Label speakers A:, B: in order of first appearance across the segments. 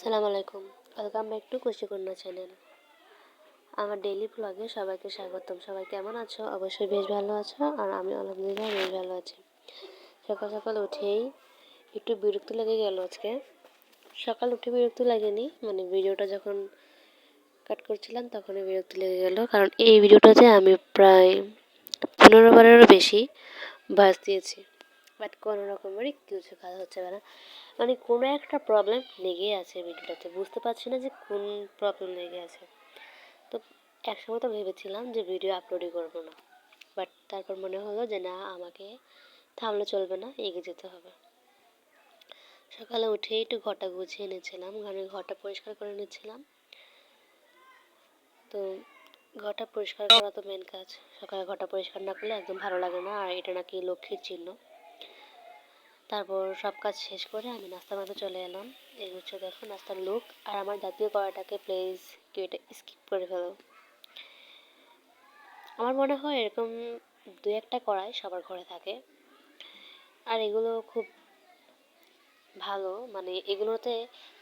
A: আসসালামু আলাইকুম। Welcome back to Khushikanya channel. আমার ডেইলি ভ্লগে সবাইকে স্বাগতম। সবাই কেমন আছো? অবশ্যই বেশ ভালো আছো, আর আমি আলহামদুলিল্লাহ বেশ ভালো আছি। সকাল সকাল উঠেই একটু বিরক্ত লেগে গেল আজকে। সকাল উঠে বিরক্ত লাগেনি, মানে ভিডিওটা যখন কাট করছিলাম তখনই বিরক্ত লেগে গেল, কারণ এই ভিডিওটাতে আমি প্রায় 15 বারেরও বেশি ভয়েস দিয়েছি, বাট কোনো রকমেরই কিছু কাজ হচ্ছে না। মানে কোনো একটা প্রবলেম লেগেই আছে ভিডিওটাতে, বুঝতে পারছি না যে কোন প্রবলেম লেগে আছে। তো একসময় তো ভেবেছিলাম যে ভিডিও আপলোডই করবো না, বাট তারপর মনে হলো যে না, আমাকে থামলে চলবে না, এগিয়ে যেতে হবে। সকালে উঠে একটু ঘরটা গুছিয়ে নিচ্ছিলাম, মানে ঘরটা পরিষ্কার করে নিচ্ছিলাম। তো ঘরটা পরিষ্কার করা তো মেন কাজ। সকালে ঘরটা পরিষ্কার না করলে একদম ভালো লাগে না, আর এটা নাকি লক্ষ্মীর চিহ্ন। তারপর সব কাজ শেষ করে আমি নাস্তা বানাতে চলে এলাম। এই হচ্ছে দেখো নাস্তার লুক। আর আমার জাতীয় কড়াইটাকে প্লিজ কেউ এটা স্কিপ করে ফেলো। আমার মনে হয় এরকম দু একটা কড়াই সবার ঘরে থাকে, আর এগুলো খুব ভালো, মানে এগুলোতে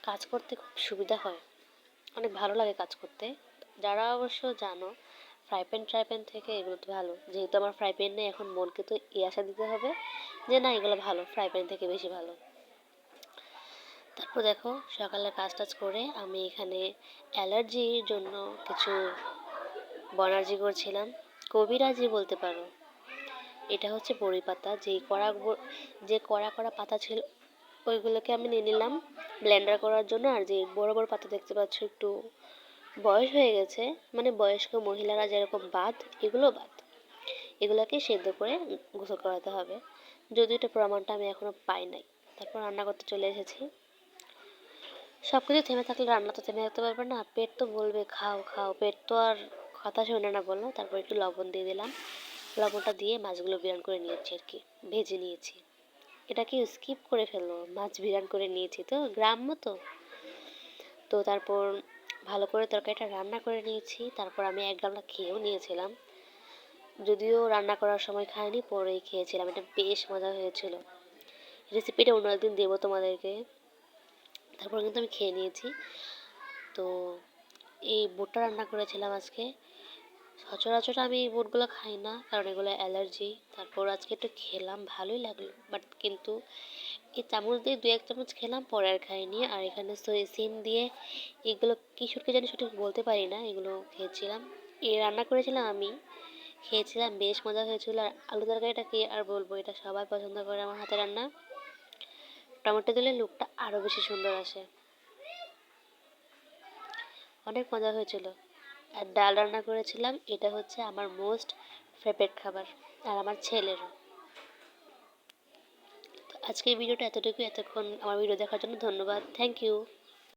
A: কাজ করতে খুব সুবিধা হয়, অনেক ভালো লাগে কাজ করতে। যারা অবশ্য জানো ফ্রাই প্যান থেকে এগুলো তো ভালো, যেহেতু আমার ফ্রাই প্যান নেই, এখন মনকে তো এই আশা দিতে হবে যে না, এগুলো ভালো, ফ্রাই প্যান থেকে বেশি ভালো। তারপর দেখো সকালে কাজ টাজ করে আমি এখানে অ্যালার্জির জন্য কিছু বনার্জি করছিলাম, কবিরাজি বলতে পারো। এটা হচ্ছে বড়ি পাতা, যে কড়া কড়া পাতা ছিল ওইগুলোকে আমি নিয়ে নিলাম ব্লেন্ডার করার জন্য। আর যে বড় বড় পাতা দেখতে পাচ্ছ, একটু বয়স হয়ে গেছে, মানে বয়স্ক মহিলারা যেরকম বাদ, এগুলো বাদ, এগুলোকে সেদ্ধ করে গোসল করাতে হবে। যদিও এটা প্রমাণটা আমি এখনো পাই নাই। তারপর রান্না করতে চলে এসেছি। সব কিছু থেমে থাকলে রান্না তো থেমে থাকতে পারবে না, পেট তো বলবে খাও খাও, পেট তো আর কথা শোনে না, বললো। তারপর একটু লবণ দিয়ে দিলাম, লবণটা দিয়ে মাছগুলো বিরান করে নিয়েছি আর কি, ভেজে নিয়েছি। এটা কি স্কিপ করে ফেললো, মাছ বিরান করে নিয়েছি তো, গ্রাম্য তো। তো তারপর ভালো করে তরকারিটা রান্না করে নিয়েছি। তারপর আমি এক গামলা খেয়েও নিয়েছিলাম, যদিও রান্না করার সময় খাইনি, পরেই খেয়েছিলাম। এটা বেশ মজা হয়েছিল। রেসিপিটা অন্য একদিন দেবো তোমাদেরকে। তারপর কিন্তু আমি খেয়ে নিয়েছি। তো এই বুটটা রান্না করেছিলাম আজকে। সচরাচর আমি এই বুটগুলো খাই না, কারণ এগুলো অ্যালার্জি। তারপর আজকে একটু খেলাম, ভালোই লাগলো, বাট কিন্তু এই চামচ দিয়ে দু এক চামচ খেলাম, পরে আর খাইনি। আর এখানে সিম দিয়ে এগুলো কী শুটকি জানি সঠিক বলতে পারি না, এগুলো খেয়েছিলাম। এই রান্না করেছিলাম আমি, খেয়েছিলাম, বেশ মজা হয়েছিল। আর আলু তরকারিটা কি আর বলবো, এটা সবাই পছন্দ করে আমার হাতে রান্না। টমেটো দিলে লুকটা আরও বেশি সুন্দর আসে, অনেক মজা হয়েছিল। আর ডাল রান্না করেছিলাম, এটা হচ্ছে আমার মোস্ট ফেভারিট খাবার, আর আমার ছেলেরও। তো আজকের ভিডিওটা এতটুকু। এতক্ষণ আমার ভিডিও দেখার জন্য ধন্যবাদ। Thank you.